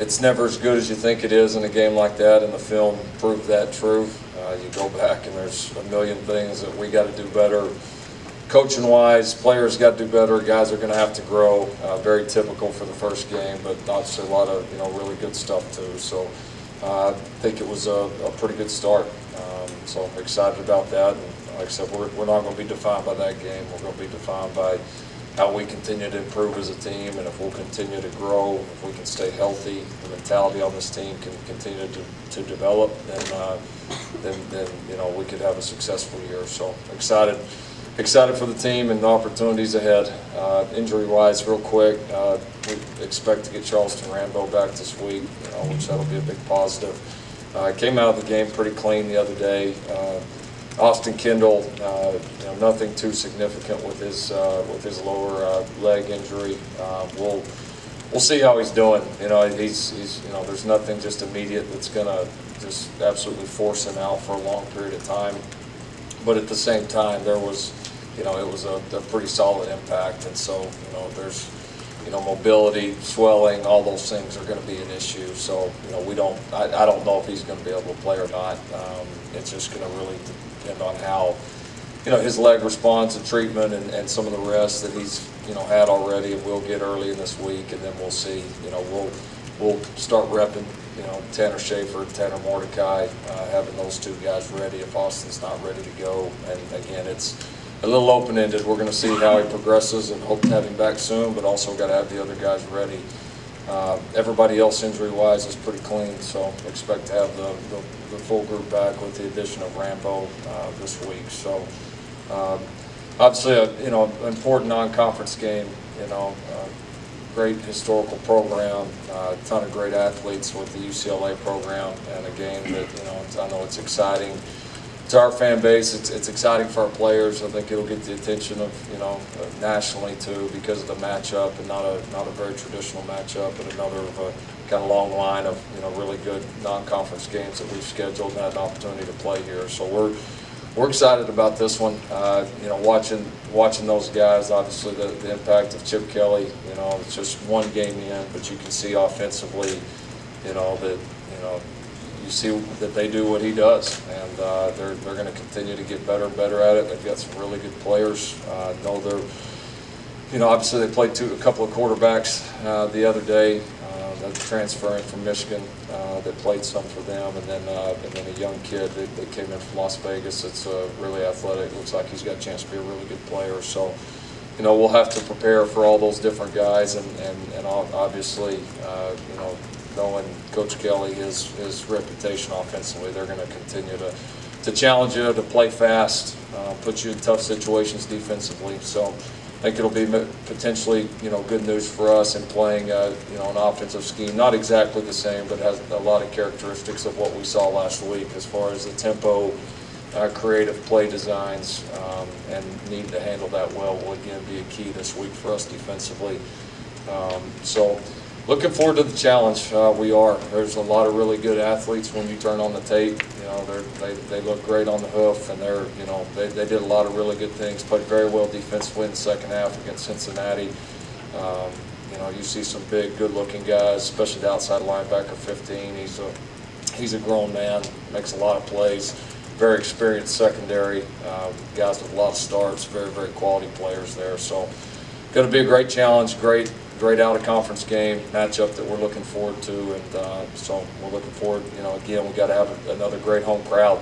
it's never as good as you think it is in a game like that, and the film proved that true. You go back and there's a million things that we got to do better. Coaching wise, players got to do better. Guys are going to have to grow. Very typical for the first game, but obviously a lot of really good stuff too. So I think it was a pretty good start. So I'm excited about that. And like I said, we're not going to be defined by that game. We're going to be defined by how we continue to improve as a team, and if we'll continue to grow, if we can stay healthy, the mentality on this team can continue to develop, then we could have a successful year. So excited for the team and the opportunities ahead. Injury-wise, real quick, we expect to get Charleston Rambo back this week, which that'll be a big positive. Came out of the game pretty clean the other day. Austin Kendall, nothing too significant with his lower leg injury. We'll see how he's doing. He's there's nothing just immediate that's gonna just absolutely force him out for a long period of time. But at the same time, there was, it was a pretty solid impact, and so there's mobility, swelling, all those things are going to be an issue. So I don't know if he's going to be able to play or not. It's just going to really depend on how his leg responds to treatment and some of the rest that he's had already and will get early in this week, and then we'll see. We'll start repping Tanner Schaefer, Tanner Mordecai, having those two guys ready if Austin's not ready to go. And again, it's a little open-ended. We're going to see how he progresses and hope to have him back soon, but also got to have the other guys ready. Everybody else injury-wise is pretty clean, so expect to have the full group back with the addition of Rambo this week. So obviously, an important non-conference game. Great historical program, a ton of great athletes with the UCLA program, and a game that I know it's exciting to our fan base. It's exciting for our players. I think it'll get the attention of nationally too because of the matchup, and not a very traditional matchup, but another of a kind of long line of really good non-conference games that we've scheduled and had an opportunity to play here. So we're excited about this one. Watching those guys, obviously the impact of Chip Kelly. It's just one game in, but you can see offensively, that you see that they do what he does, and they're going to continue to get better and better at it. They've got some really good players. Obviously they played a couple of quarterbacks the other day. That's transferring from Michigan. That played some for them, and then a young kid that came in from Las Vegas. That's really athletic. Looks like he's got a chance to be a really good player. So, we'll have to prepare for all those different guys, and obviously, knowing Coach Kelly, his reputation offensively, they're going to continue to challenge you, to play fast, put you in tough situations defensively. So I think it'll be potentially, good news for us in playing, an offensive scheme. Not exactly the same, but has a lot of characteristics of what we saw last week as far as the tempo, creative play designs, and needing to handle that well will again be a key this week for us defensively. So looking forward to the challenge. There's a lot of really good athletes when you turn on the tape. They look great on the hoof, and they did a lot of really good things. Played very well defensively in the second half against Cincinnati. You see some big, good-looking guys, especially the outside linebacker, 15. He's a grown man, makes a lot of plays. Very experienced secondary, guys with a lot of starts. Very, very quality players there. So, going to be a great challenge. Great out-of-conference game matchup that we're looking forward to, and so we're looking forward. Again, we got to have another great home crowd.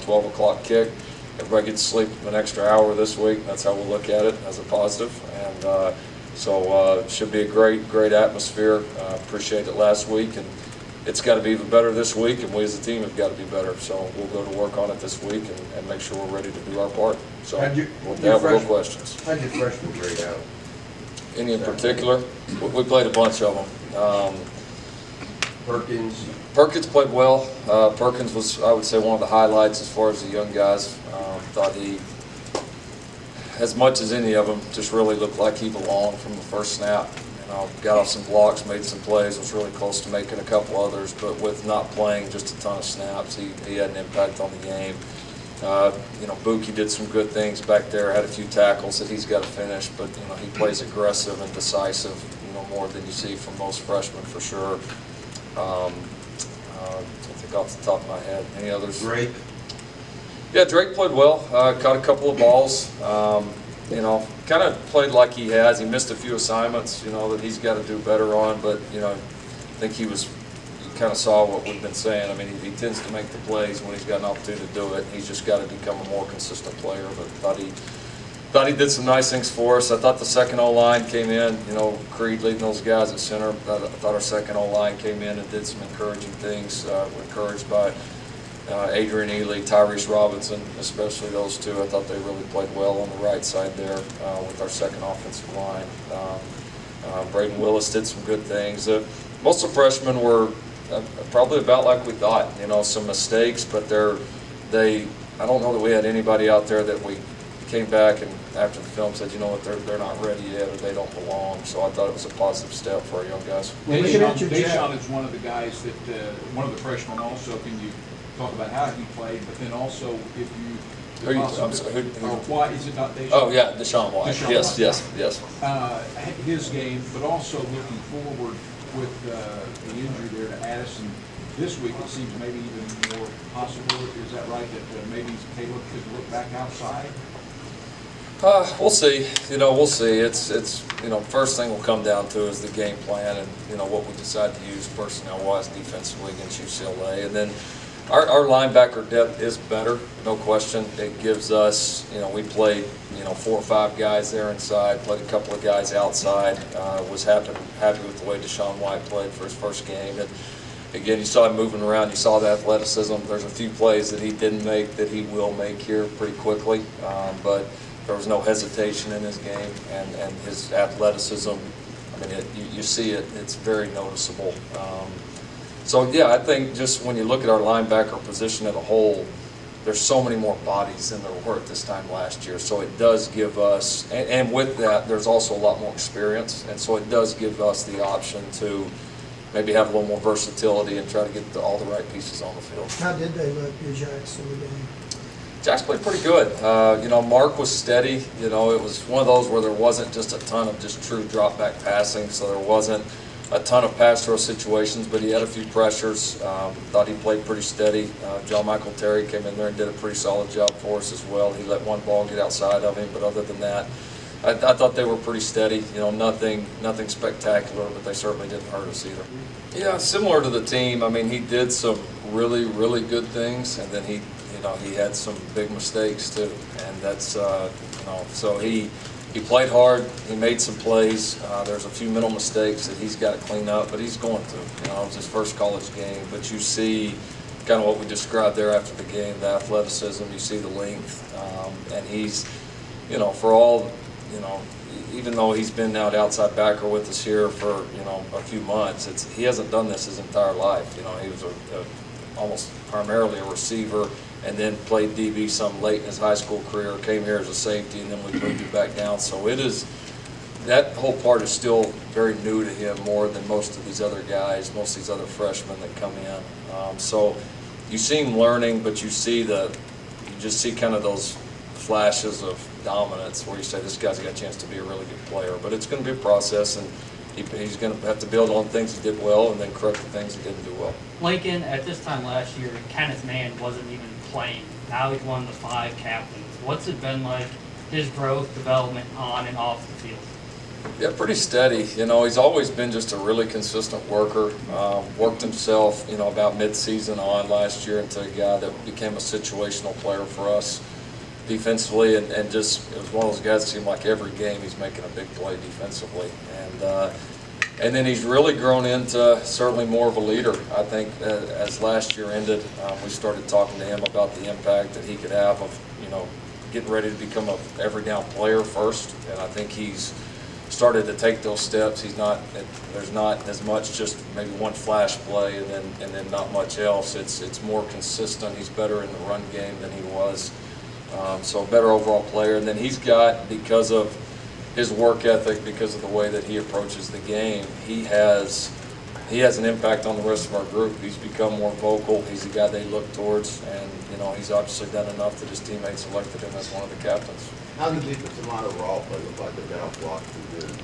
12 o'clock kick. Everybody gets to sleep an extra hour this week. That's how we'll look at it, as a positive. And so it should be a great atmosphere. Appreciate it last week, and it's got to be even better this week. And we as a team have got to be better. So we'll go to work on it this week and make sure we're ready to do our part. So we'll have real questions. How'd your freshman grade out? Any in particular? We played a bunch of them. Perkins played well. Perkins was, I would say, one of the highlights as far as the young guys. Thought he, as much as any of them, just really looked like he belonged from the first snap. Got off some blocks, made some plays, was really close to making a couple others, but with not playing just a ton of snaps, he had an impact on the game. Buki did some good things back there, had a few tackles that he's got to finish, but he plays aggressive and decisive, more than you see from most freshmen for sure. I think off the top of my head. Any others? Drake. Yeah, Drake played well. Caught a couple of balls. You know, kind of played like he has. He missed a few assignments, you know, that he's got to do better on. But, you know, I think you kind of saw what we've been saying. I mean, he tends to make the plays when he's got an opportunity to do it. He's just got to become a more consistent player. But thought he did some nice things for us. I thought the second O-line came in, you know, Creed leading those guys at center. I thought our second O-line came in and did some encouraging things. We're encouraged by Adrian Ely, Tyrese Robinson, especially those two. I thought they really played well on the right side there with our second offensive line. Braden Willis did some good things. Most of the freshmen were probably about like we thought, you know, some mistakes, but I don't know that we had anybody out there that we came back and after the film said, you know what, they're not ready yet or they don't belong. So I thought it was a positive step for our young guys. Deshaun is one of the guys that, one of the freshmen also. Can you talk about how he played, but then also if you, I'm sorry, why is it not Deshaun? Oh yeah, Deshaun White. Yes. His game, but also looking forward with the injury there to Addison this week, it seems maybe even more possible. Is that right, that maybe Caleb could look back outside? We'll see. You know, we'll see. It's you know, first thing will come down to is the game plan and, you know, what we decide to use personnel-wise defensively against UCLA. And then our linebacker depth is better, no question. It gives us, you know, we played, you know, 4 or 5 guys there inside, played a couple of guys outside. Was happy with the way Deshaun White played for his first game. And again, you saw him moving around. You saw the athleticism. There's a few plays that he didn't make that he will make here pretty quickly, but there was no hesitation in his game, and his athleticism, I mean, you see it, it's very noticeable. So yeah, I think just when you look at our linebacker position as a whole, there's so many more bodies than there were at this time last year. So it does give us, and with that, there's also a lot more experience, and so it does give us the option to maybe have a little more versatility and try to get all the right pieces on the field. How did they look, your Jacks, in the game? Jacks played pretty good. You know, Mark was steady. You know, it was one of those where there wasn't just a ton of just true drop back passing, so there wasn't a ton of pass throw situations, but he had a few pressures. Thought he played pretty steady. John Michael Terry came in there and did a pretty solid job for us as well. He let one ball get outside of him, but other than that, I thought they were pretty steady. You know, nothing spectacular, but they certainly didn't hurt us either. Yeah, similar to the team. I mean, he did some really, really good things, and then he had some big mistakes too, and that's you know, so he played hard. He made some plays. There's a few mental mistakes that he's got to clean up, but he's going to. You know, it was his first college game, but you see kind of what we described there after the game, the athleticism. You see the length, and he's, you know, for all, you know, even though he's been out outside backer with us here for, you know, a few months, he hasn't done this his entire life. You know, he was almost primarily a receiver, and then played DB some late in his high school career, came here as a safety, and then we moved him back down. So it is, that whole part is still very new to him, more than most of these other guys, most of these other freshmen that come in. So you see him learning, but you just see kind of those flashes of dominance where you say this guy's got a chance to be a really good player. But it's going to be a process, and he's going to have to build on things he did well and then correct the things he didn't do well. Lincoln, at this time last year, Kenneth Mann wasn't even playing. Now he's one of the 5 captains. What's it been like, his growth, development on and off the field? Yeah, pretty steady. You know, he's always been just a really consistent worker. Worked himself, you know, about mid-season on last year into a guy that became a situational player for us defensively, and just it was one of those guys that seemed like every game he's making a big play defensively. And then he's really grown into certainly more of a leader. I think as last year ended, we started talking to him about the impact that he could have of, you know, getting ready to become a every down player first. And I think he's started to take those steps. There's not as much just maybe one flash play and then not much else. It's more consistent. He's better in the run game than he was. So a better overall player. And then he's got, because of his work ethic, because of the way that he approaches the game, he has an impact on the rest of our group. He's become more vocal. He's a guy they look towards, and you know, he's obviously done enough that his teammates selected him as one of the captains. How did the defensive line overall play look like? They got off block pretty good.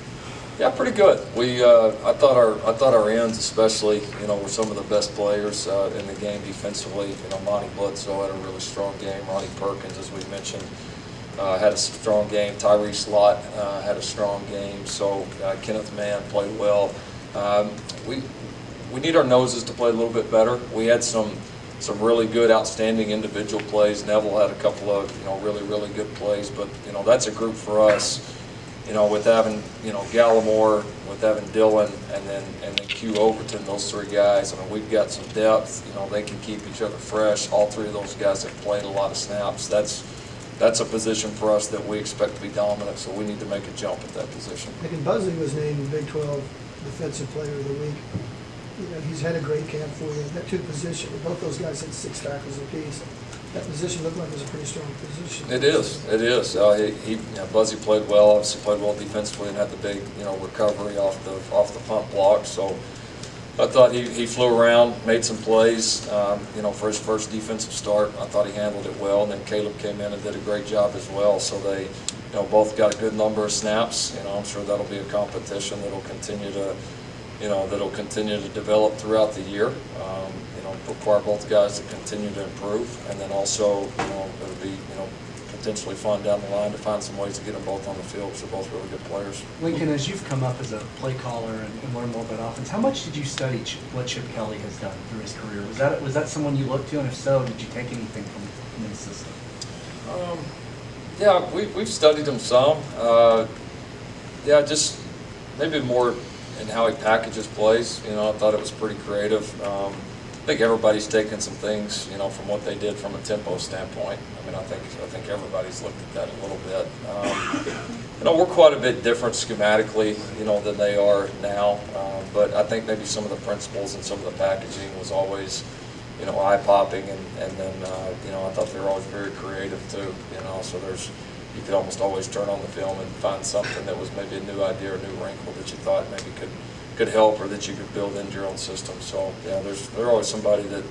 Yeah, pretty good. I thought our ends, especially, were some of the best players in the game defensively. Monty Bledsoe had a really strong game. Ronnie Perkins, as we mentioned, had a strong game. Tyrese Lott had a strong game. So Kenneth Mann played well. We need our noses to play a little bit better. We had some really good, outstanding individual plays. Neville had a couple of really good plays, but that's a group for us. With having Gallimore, with having Dillon, and then Q Overton, those three guys. I mean, we've got some depth. They can keep each other fresh. All three of those guys have played a lot of snaps. That's a position for us that we expect to be dominant. So we need to make a jump at that position. And Buzzley was named Big 12 Defensive Player of the Week. He's had a great camp for you. That two position, both those guys had 6 tackles apiece. That position looked like it was a pretty strong position. It is. It is. Buzzy played well. Obviously played well defensively and had the big, recovery off the punt block. So I thought he flew around, made some plays. For his first defensive start, I thought he handled it well. And then Caleb came in and did a great job as well. So they, both got a good number of snaps. I'm sure that'll be a competition that'll continue to develop throughout the year. Require both guys to continue to improve, and then also, it'll be, potentially fun down the line to find some ways to get them both on the field, because they're both really good players. Lincoln, as you've come up as a play caller and learn more about offense, how much did you study what Chip Kelly has done through his career? Was that someone you looked to, and if so, did you take anything from his system? Yeah, we've studied him some. Just maybe more in how he packages plays. I thought it was pretty creative. I think everybody's taken some things, from what they did from a tempo standpoint. I mean, I think everybody's looked at that a little bit. We're quite a bit different schematically, than they are now. But I think maybe some of the principles and some of the packaging was always, eye-popping, and then, I thought they were always very creative too. So you could almost always turn on the film and find something that was maybe a new idea or a new wrinkle that you thought maybe could help, or that you could build into your own system. So yeah, there's always somebody that,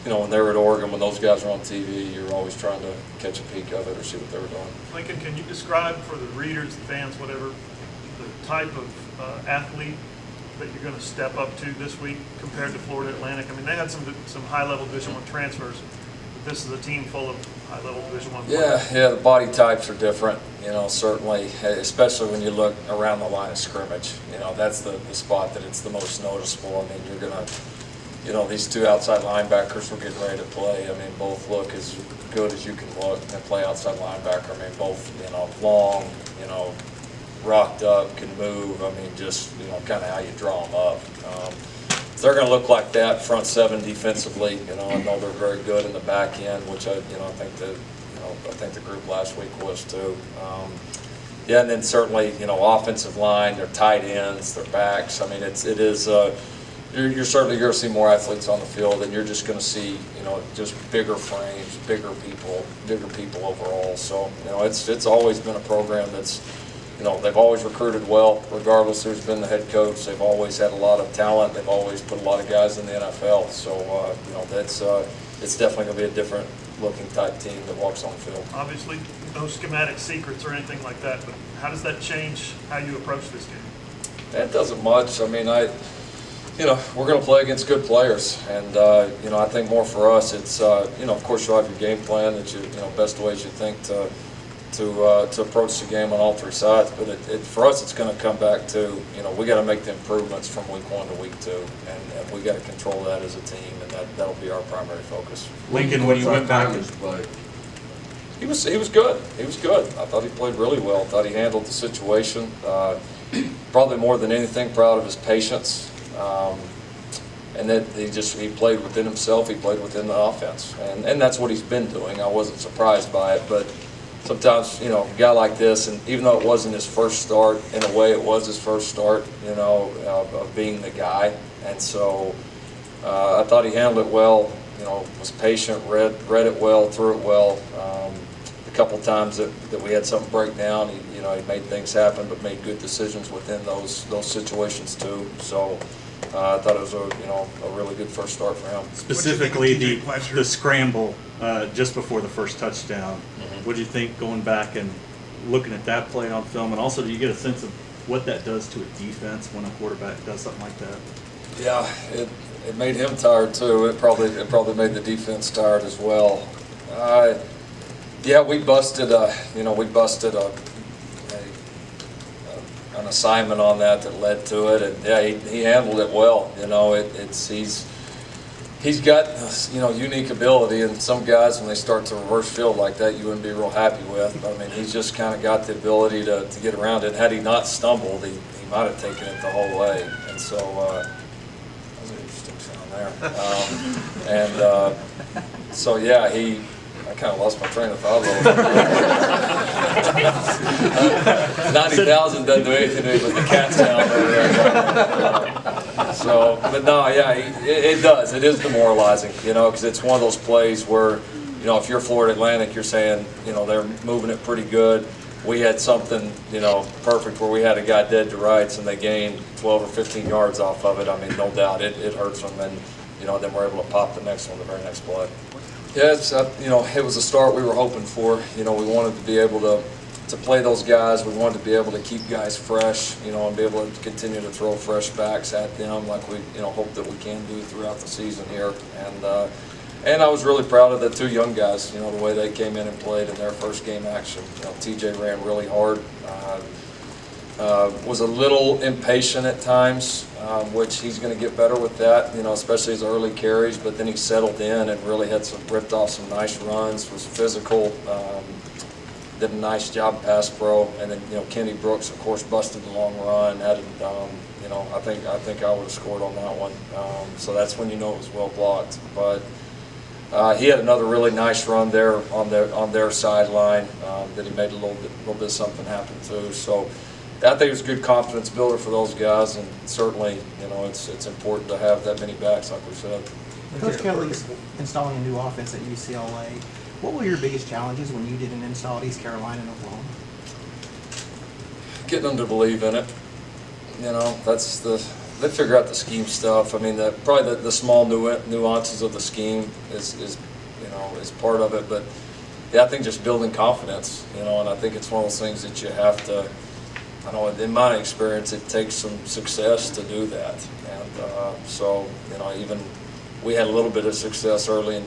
when they were at Oregon, when those guys are on TV, you're always trying to catch a peek of it or see what they were doing. Lincoln, can you describe for the readers, the fans, whatever, the type of athlete that you're going to step up to this week compared to Florida Atlantic? I mean, they had some high-level Division I transfers, but this is a team full of high-level Division I players. Yeah, the body types are different, certainly, especially when you look around the line of scrimmage. That's the spot that it's the most noticeable. I mean, you're going to, these two outside linebackers were getting ready to play. I mean, both look as good as you can look and play outside linebacker. I mean, both, long, rocked up, can move. I mean, just, kind of how you draw them up. So they're going to look like that front seven defensively. I know they're very good in the back end, which I think the group last week was too. And then certainly, offensive line, their tight ends, their backs. I mean, you're certainly going to see more athletes on the field, and you're just going to see, just bigger frames, bigger people overall. So, it's always been a program that's, they've always recruited well, regardless who's been the head coach. They've always had a lot of talent. They've always put a lot of guys in the NFL. So, it's definitely going to be a different looking type team that walks on the field. Obviously, no schematic secrets or anything like that, but how does that change how you approach this game? It doesn't much. I mean, we're going to play against good players, and I think more for us, it's of course you'll have your game plan that best ways you think to approach the game on all three sides. But for us, it's going to come back to we got to make the improvements from week 1 to week 2, and we got to control that as a team, and that'll be our primary focus. Lincoln, when you went back, he was good. He was good. I thought he played really well. I thought he handled the situation. Probably more than anything, proud of his patience. And that he played within himself. He played within the offense, and that's what he's been doing. I wasn't surprised by it, but sometimes, a guy like this, and even though it wasn't his first start, in a way it was his first start, of being the guy. And so I thought he handled it well, was patient, read it well, threw it well. A couple times that we had something break down, he made things happen, but made good decisions within those situations too. So I thought it was a really good first start for him. specifically the scramble just before the first touchdown. What do you think going back and looking at that play on film, and also do you get a sense of what that does to a defense when a quarterback does something like that? Yeah, it made him tired too. It probably made the defense tired as well. Yeah, we busted an assignment on that led to it, and yeah, he handled it well. You know, he's got unique ability, and some guys when they start to reverse field like that, you wouldn't be real happy with. I mean, he's just kind of got the ability to get around it. Had he not stumbled, he might have taken it the whole way, and so. Those are sticks on there, so yeah, I kind of lost my train of thought a little bit. 90,000 doesn't do anything to me but the cat sound over there. But no, yeah, it does. It is demoralizing, because it's one of those plays where, if you're Florida Atlantic, you're saying, they're moving it pretty good. We had something, perfect where we had a guy dead to rights and they gained 12 or 15 yards off of it. I mean, no doubt it hurts them, and then we're able to pop the next one the very next play. Yeah, it was a start we were hoping for. We wanted to be able to play those guys. We wanted to be able to keep guys fresh, and be able to continue to throw fresh backs at them like we, hope that we can do throughout the season here. And I was really proud of the two young guys, the way they came in and played in their first game action. TJ ran really hard. Was a little impatient at times, which he's going to get better with that, especially his early carries, but then he settled in and really ripped off some nice runs, was physical, did a nice job pass pro, and then, Kenny Brooks, of course, busted the long run, I think I would have scored on that one, so that's when it was well blocked, but he had another really nice run there on their sideline that he made a little bit of something happen too, so I think it was a good confidence builder for those guys, and certainly, it's important to have that many backs, like we said. Coach Kelly's installing a new offense at UCLA. What were your biggest challenges when you didn't install at East Carolina and Oklahoma? Getting them to believe in it. They figure out the scheme stuff. I mean, probably the small nuances of the scheme is part of it, but yeah, I think just building confidence, and I think it's one of those things that you have to. I know in my experience, it takes some success to do that, and so even we had a little bit of success early in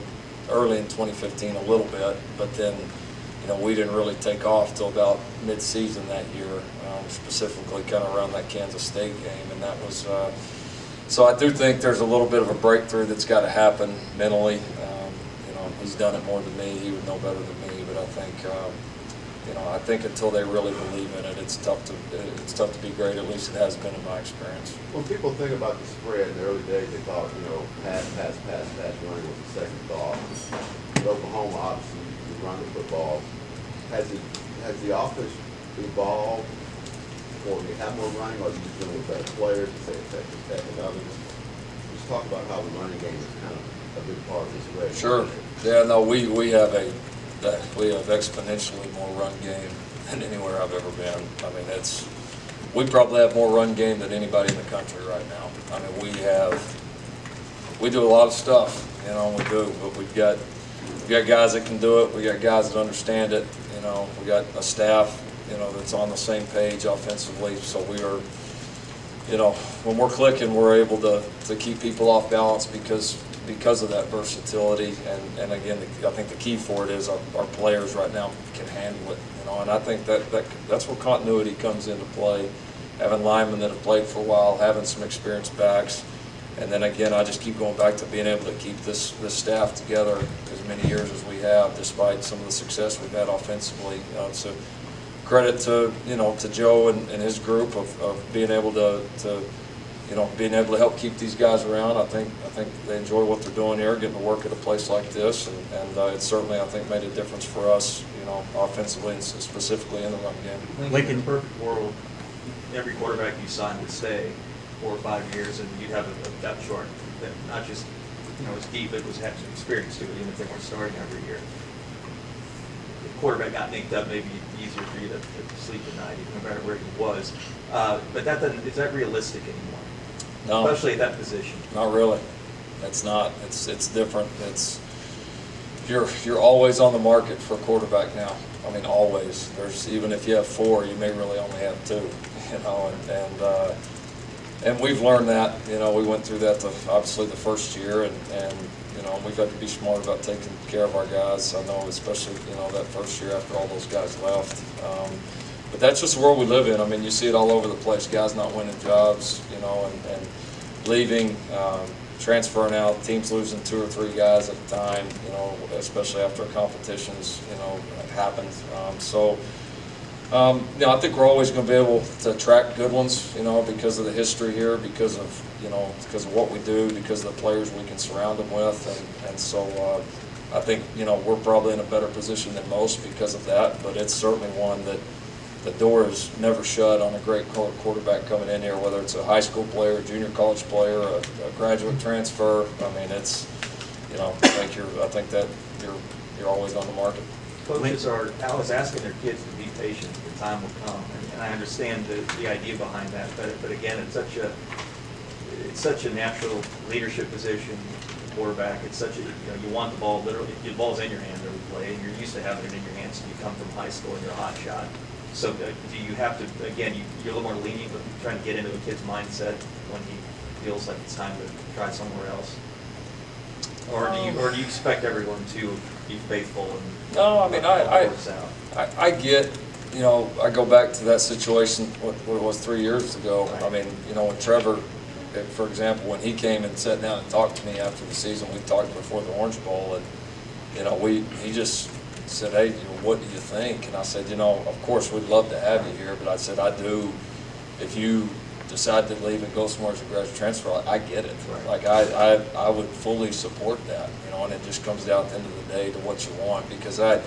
2015, a little bit, but then we didn't really take off till about mid-season that year, specifically kind of around that Kansas State game, and that was. So I do think there's a little bit of a breakthrough that's got to happen mentally. He's done it more than me; he would know better than me, but I think. I think until they really believe in it, it's tough to be great. At least it has been in my experience. When people think about the spread in the early days, they thought, pass, running was the second thought. In Oklahoma, obviously, you run the football. Has the offense evolved, or do you have more running, or are you just dealing with better players, to say Texas Tech and others? Just talk about how the running game is kind of a big part of this race. Sure. Yeah. No. We have exponentially more run game than anywhere I've ever been. I mean, we probably have more run game than anybody in the country right now. I mean, we do a lot of stuff, we do, but we've got guys that can do it. We got guys that understand it. We got a staff, that's on the same page offensively. So we are, when we're clicking, we're able to keep people off balance because of that versatility, and again, I think the key for it is our players right now can handle it, and I think that's where continuity comes into play, having linemen that have played for a while, having some experienced backs, and then again, I just keep going back to being able to keep this staff together as many years as we have, despite some of the success we've had offensively. So credit to Joe and his group of being able to being able to help keep these guys around. I think they enjoy what they're doing here, getting to work at a place like this, and it's certainly, I think, made a difference for us, offensively and specifically in the run game. Like in a perfect world, every quarterback you sign would stay 4 or 5 years, and you'd have a depth chart that not just was deep, it was have some experience to it, even if they weren't starting every year. If the quarterback got nicked up, maybe easier for you to sleep at night, no matter where he was. But is that realistic anymore? No, especially at that position. Not really. It's not. It's different. You're always on the market for a quarterback now. I mean, always. There's, even if you have 4, you may really only have 2, you know, and we've learned that. You know, we went through that obviously the first year, and you know, we've got to be smart about taking care of our guys. I know, especially, you know, that first year after all those guys left. But that's just the world we live in. I mean, you see it all over the place. Guys not winning jobs, you know, and leaving, transferring out, teams losing 2 or 3 guys at a time, you know, especially after competitions, you know, happened. You know, I think we're always going to be able to attract good ones, you know, because of the history here, because of, you know, because of what we do, because of the players we can surround them with, and so I think, you know, we're probably in a better position than most because of that, but it's certainly one that the door is never shut on a great quarterback coming in here, whether it's a high school player, a junior college player, a graduate transfer. I mean, it's, you know, I think that you're always on the market. Coaches are always asking their kids to be patient. The time will come, and I understand the idea behind that. But again, it's such a natural leadership position. Quarterback, it's such a, you know, you want the ball literally. The ball's in your hand every play, and you're used to having it in your hands. So you come from high school and you're a hot shot. So do you have to, again, you're a little more lenient with trying to get into a kid's mindset when he feels like it's time to try somewhere else? Or do you expect everyone to be faithful and No, I mean, works out? I get, you know, I go back to that situation, what it was 3 years ago. Right. I mean, you know, when Trevor, for example, when he came and sat down and talked to me after the season, we talked before the Orange Bowl, and, you know, he just said, hey, you know, what do you think? And I said, you know, of course we'd love to have you here, but I said, I do, if you decide to leave and go somewhere as a graduate transfer, I get it. Right. Like, I would fully support that, you know, and it just comes down at the end of the day to what you want, because I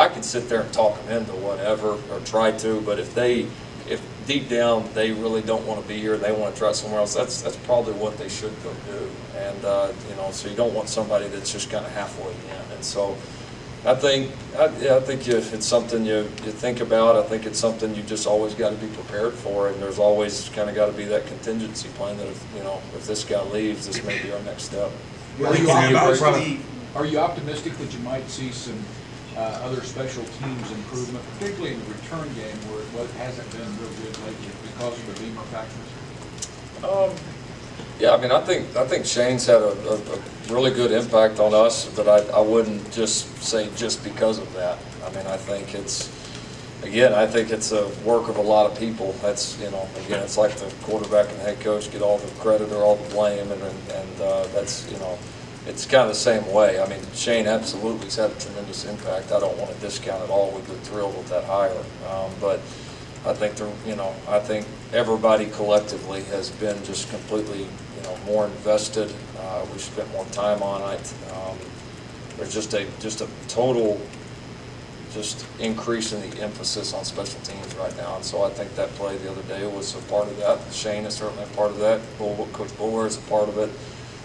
could sit there and talk them into whatever, or try to, but if deep down they really don't want to be here, they want to try somewhere else, that's probably what they should go do. And, you know, so you don't want somebody that's just kind of halfway in. And so I think it's something you think about. I think it's something you just always got to be prepared for, and there's always kind of got to be that contingency plan that if this guy leaves, this may be our next step. Are you optimistic that you might see some other special teams improvement, particularly in the return game where it hasn't been real good lately because of the Beamer factors? Yeah, I mean, I think Shane's had a really good impact on us, but I wouldn't just say just because of that. I mean, I think it's a work of a lot of people. That's, you know, again, it's like the quarterback and the head coach get all the credit or all the blame, and that's, you know, it's kind of the same way. I mean, Shane absolutely has had a tremendous impact. I don't want to discount at all. We've been thrilled with that hire, but I think everybody collectively has been just completely, you know, more invested. We spent more time on it. There's just a total increase in the emphasis on special teams right now, and so I think that play the other day was a part of that. Shane is certainly a part of that. Coach Boulware is a part of it.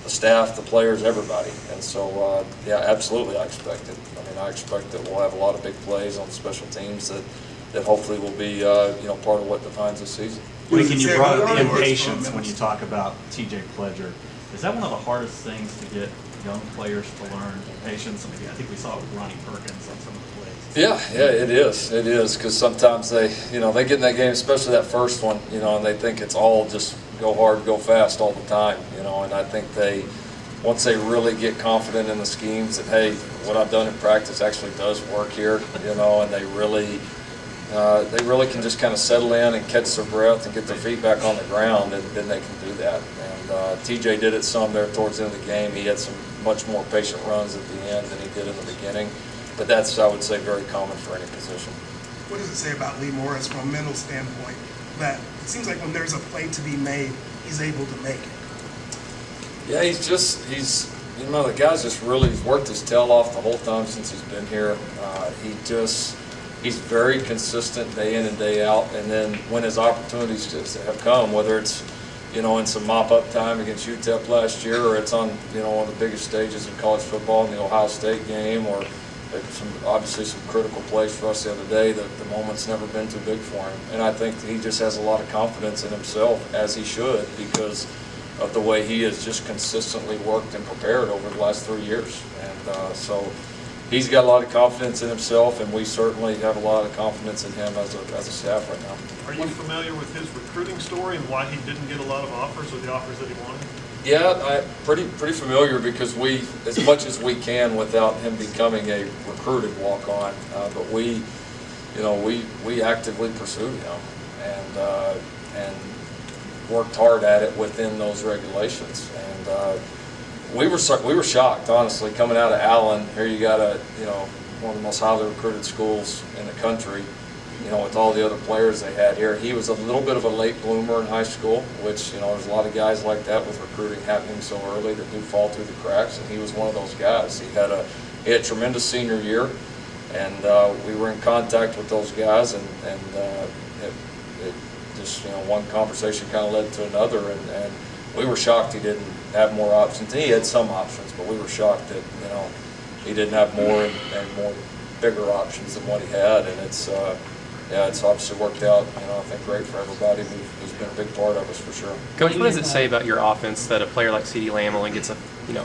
The staff, the players, everybody. And so, yeah, absolutely, I expect it. I mean, I expect that we'll have a lot of big plays on special teams that hopefully will be, you know, part of what defines this season. Lincoln, you brought up the impatience when you talk about TJ Pledger. Is that one of the hardest things to get young players to learn, patience? I mean, I think we saw it with Ronnie Perkins on some of the plays. Yeah, it is, because sometimes they get in that game, especially that first one, you know, and they think it's all just go hard, go fast all the time, you know, and I think once they really get confident in the schemes that, hey, what I've done in practice actually does work here, you know, and they really can just kind of settle in and catch their breath and get their feet back on the ground, and then they can do that. And TJ did it some there towards the end of the game. He had some much more patient runs at the end than he did in the beginning, but that's, I would say, very common for any position. What does it say about Lee Morris from a mental standpoint, that it seems like when there's a play to be made, he's able to make it? Yeah, you know, the guy's just really worked his tail off the whole time since he's been here. He's very consistent day in and day out, and then when his opportunities have come, whether it's, you know, in some mop-up time against UTEP last year, or it's on, you know, one of the biggest stages in college football in the Ohio State game, or obviously some critical plays for us the other day, the moment's never been too big for him. And I think he just has a lot of confidence in himself, as he should, because of the way he has just consistently worked and prepared over the last 3 years. And so, he's got a lot of confidence in himself, and we certainly have a lot of confidence in him as a staff right now. Are you familiar with his recruiting story and why he didn't get a lot of offers or the offers that he wanted? Yeah, pretty familiar, because we, as much as we can without him becoming a recruited walk-on, but we actively pursued him and worked hard at it within those regulations. And we were shocked, honestly, coming out of Allen. Here you got one of the most highly recruited schools in the country. With all the other players they had here. He was a little bit of a late bloomer in high school, which, there's a lot of guys like that with recruiting happening so early that do fall through the cracks, and he was one of those guys. He had a tremendous senior year, and we were in contact with those guys, and it just, one conversation kind of led to another, and we were shocked he didn't have more options. He had some options, but we were shocked that, he didn't have more and more bigger options than what he had, and it's obviously worked out, I think great for everybody who's been a big part of us for sure. Coach, what does it say about your offense that a player like CeeDee Lamb only gets a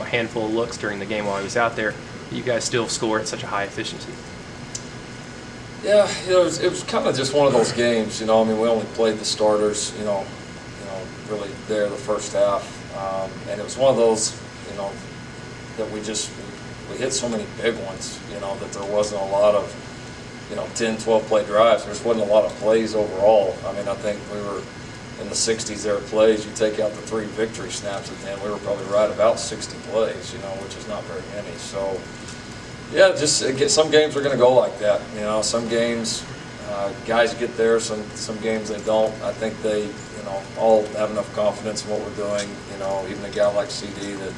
handful of looks during the game while he was out there? You guys still score at such a high efficiency. Yeah, it was kind of just one of those games. We only played the starters, really there the first half, and it was one of those, that we hit so many big ones, that there wasn't a lot of 10, 12 play drives. There just wasn't a lot of plays overall. I think we were in the 60s there plays. You take out the 3 victory snaps at the end, we were probably right about 60 plays, which is not very many. So, yeah, some games are going to go like that. Some games guys get there, some games they don't. I think they, all have enough confidence in what we're doing. Even a guy like CD that,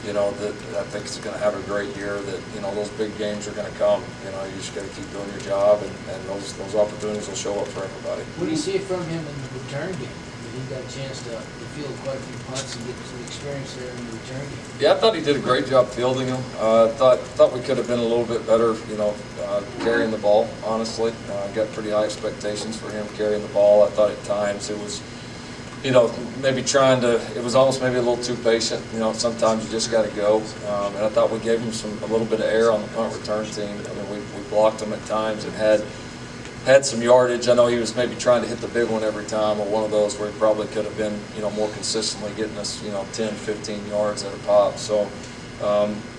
that I think is going to have a great year, that, those big games are going to come. You just got to keep doing your job, and those opportunities will show up for everybody. What do you see from him in the return game? He got a chance to field quite a few punts and get some experience there in the return game. Yeah, I thought he did a great job fielding them. Thought we could have been a little bit better, carrying the ball, honestly. Got pretty high expectations for him carrying the ball. I thought at times it was, maybe it was almost maybe a little too patient. Sometimes you just got to go. And I thought we gave him a little bit of air on the punt return team. We blocked him at times and had some yardage. I know he was maybe trying to hit the big one every time, or one of those where he probably could have been, more consistently getting us, 10, 15 yards at a pop. So,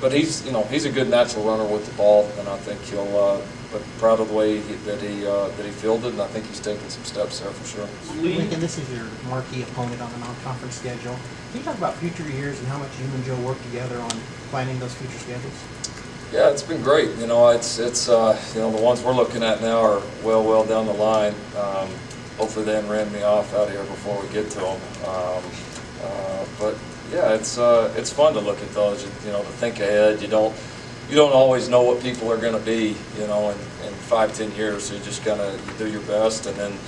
but he's a good natural runner with the ball, and I think he'll. But proud of the way that he fielded, and I think he's taken some steps there for sure. Lincoln, this is your marquee opponent on the non-conference schedule. Can you talk about future years and how much you and Joe work together on planning those future schedules? Yeah, it's been great. It's the ones we're looking at now are well down the line. Hopefully they haven't ran me off out here before we get to them. But yeah, it's fun to look at those. To think ahead. You don't always know what people are going to be, in 5-10 years. So you just kind of do your best, and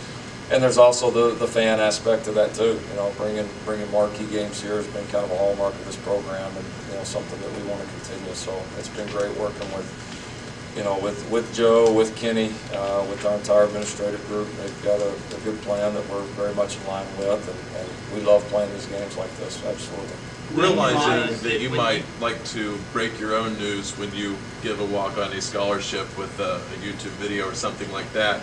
there's also the fan aspect of that too. Bringing marquee games here has been kind of a hallmark of this program, and something that we want to continue. So it's been great working with Joe, with Kenny, with our entire administrative group. They've got a good plan that we're very much in line with, and we love playing these games like this. Absolutely. Realizing that you might like to break your own news when you give a walk-on a scholarship with a YouTube video or something like that,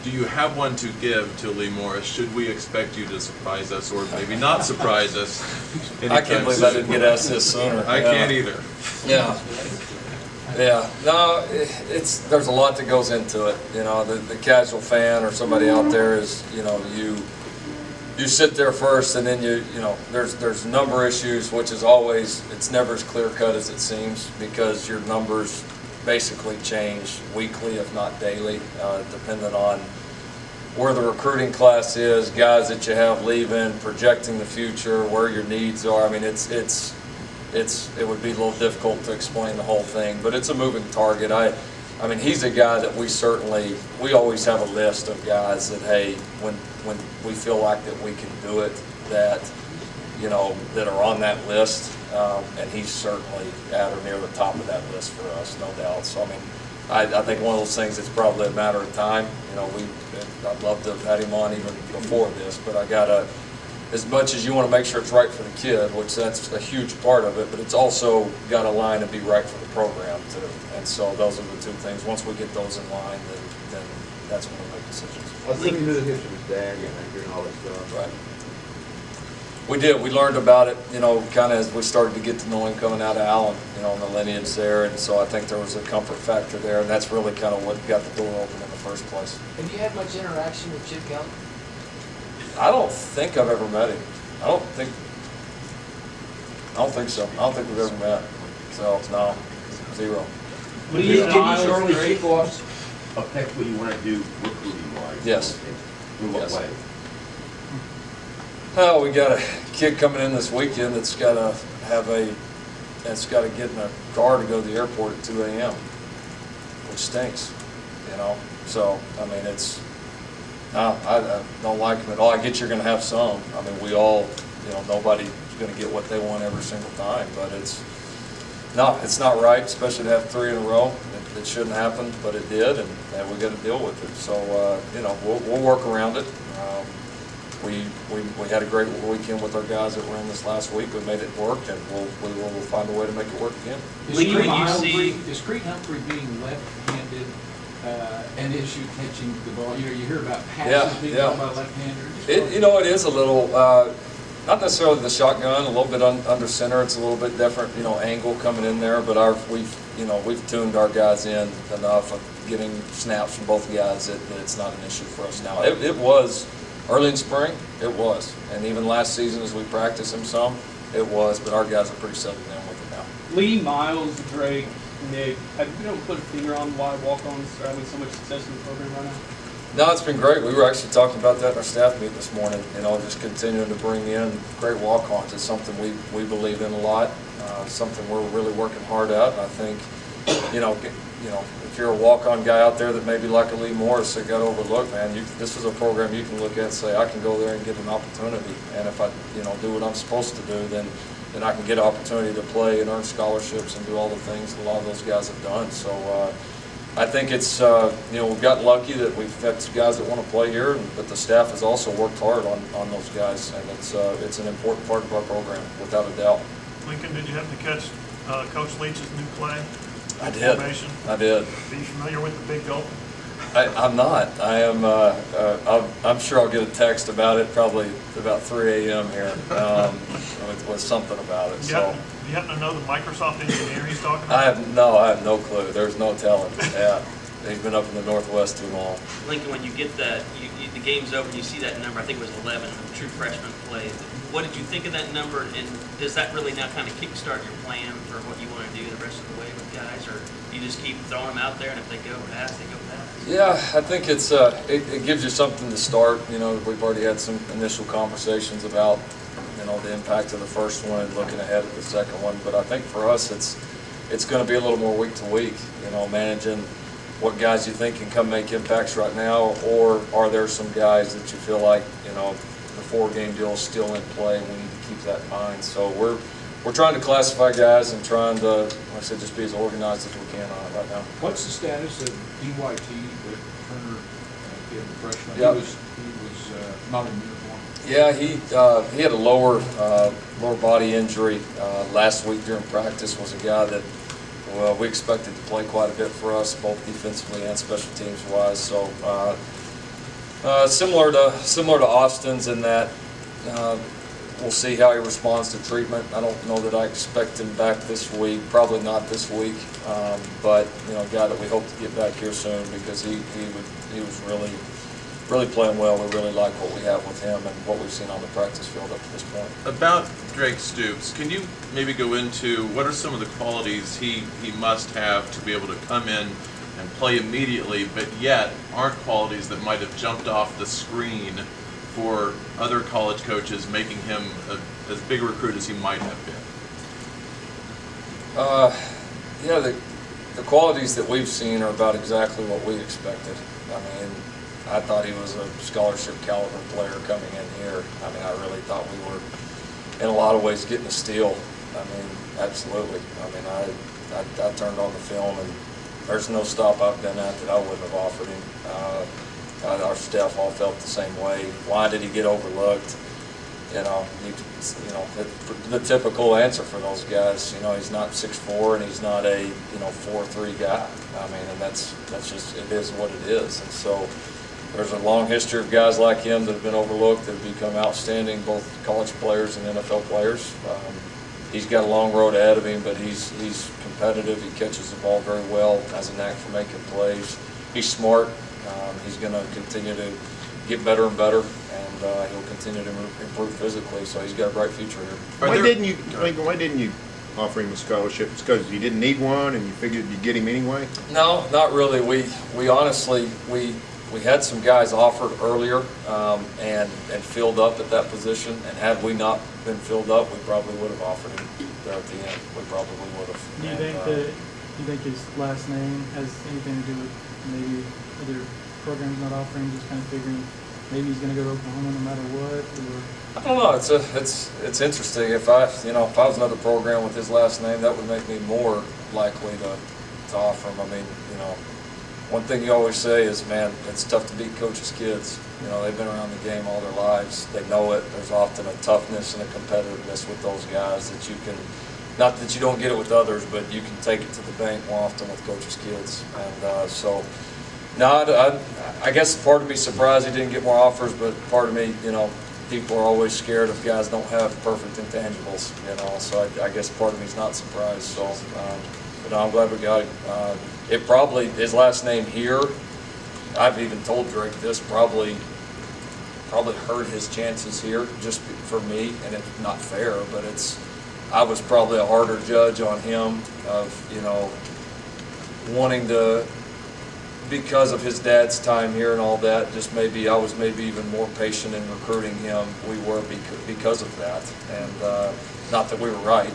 do you have one to give to Lee Morris? Should we expect you to surprise us, or maybe not surprise us? I can't believe I didn't get asked this sooner. I can't either. Yeah. Yeah. No, there's a lot that goes into it. The casual fan or somebody out there is, you sit there first, and then there's number issues, which is always, it's never as clear cut as it seems, because your numbers basically change weekly, if not daily, depending on where the recruiting class is, guys that you have leaving, projecting the future, where your needs are. It would be a little difficult to explain the whole thing, but it's a moving target. He's a guy that we always have a list of guys that, hey, when we feel like that we can do it, that are on that list, and he's certainly at or near the top of that list for us, no doubt. So I think one of those things, it's probably a matter of time. I'd love to have had him on even before this, but I gotta as much as you want to make sure it's right for the kid, which that's a huge part of it, but it's also got to line and be right for the program too. And so those are the two things. Once we get those in line, then that's when we make decisions. I assume you knew the history of his dad and all that stuff. Right. We did. We learned about it, you know, kind of as we started to get to know him coming out of Allen, you know, in the lineage there. And so I think there was a comfort factor there, and that's really kind of what got the door open in the first place. Have you had much interaction with Chip Kelly? I don't think I've ever met him. I don't think so. I don't think we've ever met. So, no, zero. Can you shortly kick off affect what you want to do recruiting-wise? Yes. In what Yes. way? Oh, we got a kid coming in this weekend that's got to get in a car to go to the airport at 2 a.m., which stinks, you know. So, I mean, no, I don't like him at all. I get you're going to have some. I mean, we all, you know, nobody's going to get what they want every single time, but it's not right, especially to have 3 in a row. It shouldn't happen, but it did, and we got to deal with it. So, you know, we'll work around it. We had a great weekend with our guys that were in this last week. We made it work, and we'll find a way to make it work again. Is Creed Humphrey being left-handed an issue catching the ball? You know, you hear about passes being caught by a left-hander. You know, it is a little, not necessarily the shotgun, a little bit under center. It's a little bit different, you know, angle coming in there. But we've tuned our guys in enough of getting snaps from both guys that it's not an issue for us now. It was. Early in spring, it was. And even last season as we practiced him some, it was. But our guys are pretty settled in with it now. Lee, Miles, Drake, Nick, have you been able to put a finger on why walk-ons are having so much success in the program right now? No, it's been great. We were actually talking about that in our staff meeting this morning. You know, just continuing to bring in great walk-ons is something we believe in a lot. Something we're really working hard at. And I think, you know, if you're a walk-on guy out there that maybe like a Lee Morris that got overlooked, man, this is a program you can look at and say, I can go there and get an opportunity. And if I, you know, do what I'm supposed to do, then I can get an opportunity to play and earn scholarships and do all the things that a lot of those guys have done. So I think it's, you know, we've gotten lucky that we've had some guys that want to play here, but the staff has also worked hard on those guys, and it's an important part of our program, without a doubt. Lincoln, did you happen to catch Coach Leach's new play? I did. Formation? I did. Are you familiar with the Big Gulp? I'm not. I am. I'm sure I'll get a text about it probably about 3 a.m. here with something about it. Do you happen to know the Microsoft engineer he's talking about? I have no clue. There's no telling. Yeah, he's been up in the Northwest too long. Lincoln, when you get the game's over and you see that number, I think it was 11, true freshman play. What did you think of that number, and does that really now kind of kickstart your plan for what you want to do the rest of the way with guys, or you just keep throwing them out there, and if they go pass, they go pass? Yeah, I think it gives you something to start. You know, we've already had some initial conversations about, you know, the impact of the first one and looking ahead at the second one. But I think for us, it's going to be a little more week to week. You know, managing what guys you think can come make impacts right now, or are there some guys that you feel like, you know, the 4-game deal is still in play, and we need to keep that in mind. So we're trying to classify guys and trying to, like I said, just be as organized as we can on it right now. What's the status of DYT, the Turner kid, the freshman? Yep. He was not in uniform. Yeah, he had a lower body injury last week during practice. Was a guy that we expected to play quite a bit for us, both defensively and special teams wise. So similar to Austin's in that we'll see how he responds to treatment. I don't know that I expect him back this week. Probably not this week, but you know, a guy that we hope to get back here soon because he was really playing well. We really like what we have with him and what we've seen on the practice field up to this point. About Drake Stoops, can you maybe go into what are some of the qualities he must have to be able to come in and play immediately, but yet aren't qualities that might have jumped off the screen for other college coaches, making him as big a recruit as he might have been? Yeah, the qualities that we've seen are about exactly what we expected. I mean, I thought he was a scholarship caliber player coming in here. I mean, I really thought we were, in a lot of ways, getting a steal. I mean, absolutely. I mean, I turned on the film, and there's no stop I've been at that I wouldn't have offered him. Our staff all felt the same way. Why did he get overlooked? the typical answer for those guys. He's not 6'4" and he's not a 4'3" guy. I mean, and that's just, it is what it is. And so there's a long history of guys like him that have been overlooked, that have become outstanding, both college players and NFL players. He's got a long road ahead of him, but he's competitive. He catches the ball very well, has a knack for making plays. He's smart. He's going to continue to get better and better, and he'll continue to improve physically. So he's got a bright future here. Why didn't you offer him a scholarship? It's because you didn't need one, and you figured you'd get him anyway? No, not really. We honestly we had some guys offered earlier and filled up at that position, and had we not been filled up, we probably would have offered him there at the end. We probably would have. Do you think his last name has anything to do with maybe other programs not offering, just kind of figuring maybe he's going to go to Oklahoma no matter what? Or? I don't know. It's interesting. If I was another program with his last name, that would make me more likely to offer him. I mean, one thing you always say is, man, it's tough to beat coaches' kids. They've been around the game all their lives. They know it. There's often a toughness and a competitiveness with those guys that you can, not that you don't get it with others, but you can take it to the bank more often with coaches' kids. And so, no, I guess part of me surprised he didn't get more offers, but part of me, people are always scared if guys don't have perfect intangibles, so I guess part of me's not surprised. So, but no, I'm glad we got him. It probably, his last name here, I've even told Drake this, probably hurt his chances here, just for me, and it's not fair, but I was probably a harder judge on him of, wanting to, because of his dad's time here and all that, I was maybe even more patient in recruiting him. We were because of that, and not that we were right.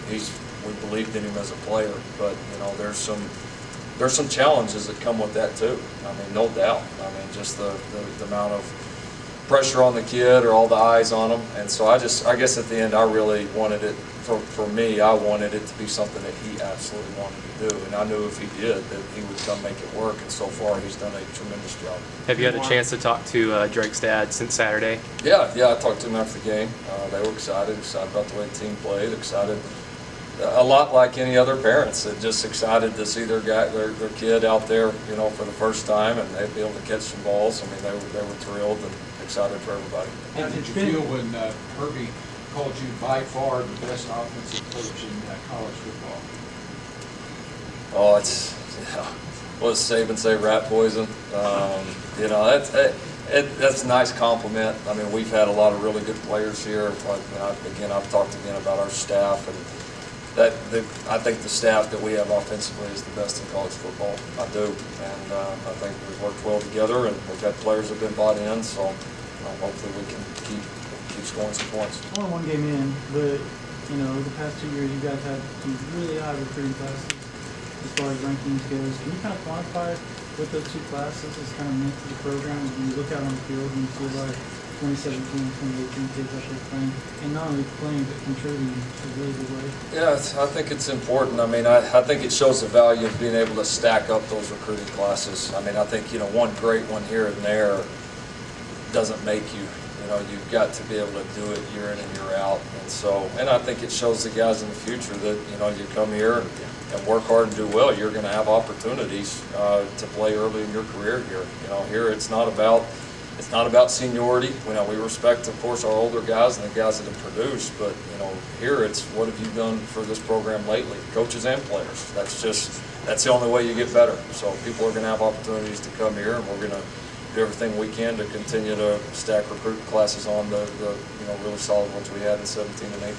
We believed in him as a player, but there's some challenges that come with that too. I mean, no doubt. I mean, just the amount of pressure on the kid, or all the eyes on him, and so I guess at the end I really wanted it. For me, I wanted it to be something that he absolutely wanted to do, and I knew if he did, that he would come make it work, and so far he's done a tremendous job. Have you had a chance to talk to Drake's dad since Saturday? Yeah, I talked to him after the game. They were excited about the way the team played, excited, a lot like any other parents, just excited to see their kid out there, for the first time, and they'd be able to catch some balls. I mean, they were thrilled and excited for everybody. How did you feel when Herbie called you by far the best offensive coach in college football? Oh, what does Saban say? Rat poison. That's a nice compliment. I mean, we've had a lot of really good players here. I've talked again about our staff, and I think the staff that we have offensively is the best in college football. I do, and I think we've worked well together, and we've had players that have been bought in. So hopefully we can keep scoring some points. Only one game in, but the past 2 years you guys have some really high recruiting classes as far as rankings goes. Can you kind of quantify what those two classes has kind of meant to the program when you look out on the field and you see like 2017 and 2018 kids up there playing, and not only playing but contributing in a really good way? Yeah, I think it's important. I mean, I think it shows the value of being able to stack up those recruiting classes. I mean, I think one great one here and there doesn't make you. You've got to be able to do it year in and year out, and I think it shows the guys in the future that you come here and work hard and do well, you're going to have opportunities to play early in your career here. Here it's not about seniority. We respect, of course, our older guys and the guys that have produced, but here it's what have you done for this program lately, coaches and players. That's the only way you get better. So people are going to have opportunities to come here, and we're going to do everything we can to continue to stack recruit classes on the really solid ones we had in 17 and 18.